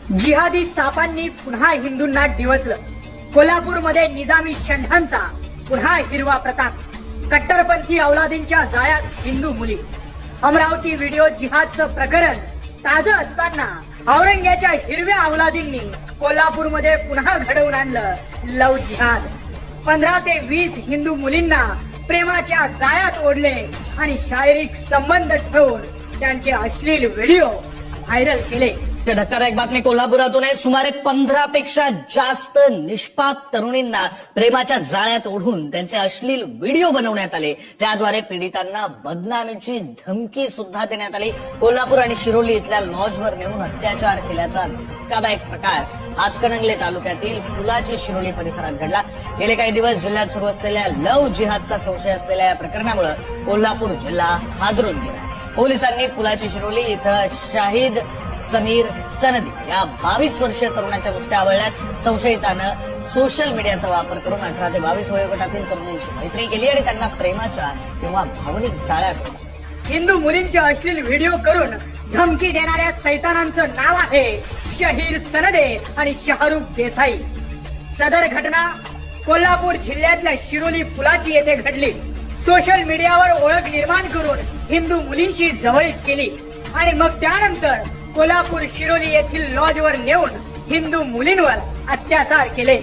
जिहादी सापांनी पुन्हा हिंदूंना डिवचलं. कोल्हापूरमध्ये निजामी शंठांचा पुन्हा हिरवा प्रताप. कट्टरपंथी अवलादींच्या जाळ्यात हिंदू मुली. अमरावती व्हिडिओ जिहादचं प्रकरण ताजं असताना औरंग्याच्या हिरव्या अवलादींनी कोल्हापूरमध्ये पुन्हा घडवून आणलं लव जिहाद. 15 ते 20 हिंदू मुलींना प्रेमाच्या जाळ्यात ओढले आणि शारीरिक संबंध ठेवून त्यांचे अश्लील व्हिडिओ व्हायरल केले. धक्कादायक बातमी कोल्हापुरातून आहे. सुमारे 15 पेक्षा जास्त निष्पाप तरुणींना प्रेमाच्या जाळ्यात ओढून त्यांचे अश्लील व्हिडिओ बनवण्यात आले. त्याद्वारे पीडितांना बदनामीची धमकी सुद्धा देण्यात आली. कोल्हापूर आणि शिरोली इथल्या लॉजवर नेऊन अत्याचार केल्याचा धक्कादायक प्रकार हातकणंगले तालुक्यातील फुलाची शिरोली परिसरात घडला. गेले काही दिवस जिल्ह्यात सुरू असलेल्या लव जिहादचा संशय असलेल्या या प्रकरणामुळे कोल्हापूर जिल्हा हादरून गेला. पोलिसांनी फुलाची शिरोली इथं शाहिद समीर सनदी या 22 वर्षीय तरुणाच्या मुष्ट्या आवळल्यात. संशयितानं सोशल मीडियाचा वापर करून 18 ते 22 वयोगटातील तरुणांची मैत्री केली आणि त्यांना प्रेमाच्या किंवा भावनिक जाळ्यात. हिंदू मुलींचे अश्लील व्हिडिओ करून धमकी देणाऱ्या सैतानांचं नाव आहे शहीर सनदे आणि शाहरुख देसाई. सदर घटना कोल्हापूर जिल्ह्यातल्या शिरोली फुलाची येथे घडली. सोशल मीडियावर ओळख निर्माण करून हिंदू मुलींची जवळीक केली आणि मग त्यानंतर कोल्हापूर शिरोली येथील लॉजवर नेऊन हिंदू मुलींवर अत्याचार केले.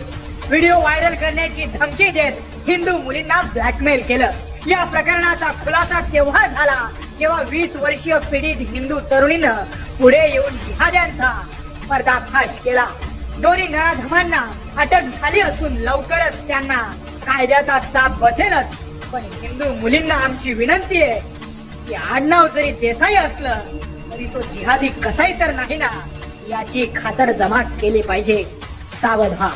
व्हिडिओ व्हायरल करण्याची धमकी देत हिंदू मुलींना ब्लॅकमेल केलं. या प्रकरणाचा खुलासा तेव्हा झाला जेव्हा 20 वर्षीय पीडित हिंदू तरुणीनं पुढे येऊन जिहाद्यांचा पर्दाफाश केला. दोन्ही नराधमांना अटक झाली असून लवकरच त्यांना कायद्याचा चाप बसेलच. पण हिंदू मुलींना आमची विनंती आहे की आडनाव जरी देसाई असलं तरी तो जिहादी कसाई तर नाही ना, याची खातर जमा केली पाहिजे. सावध व्हा.